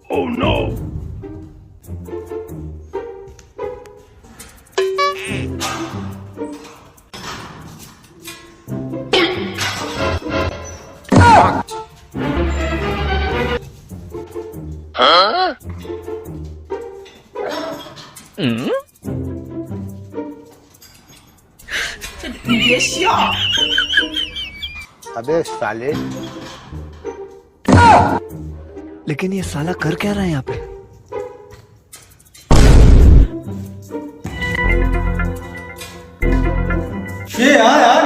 Oh no! Huh? Hmm? 你别笑。 अबे साले। लेकिन ये साला कर क्या रहा है यहाँ पे? ये यार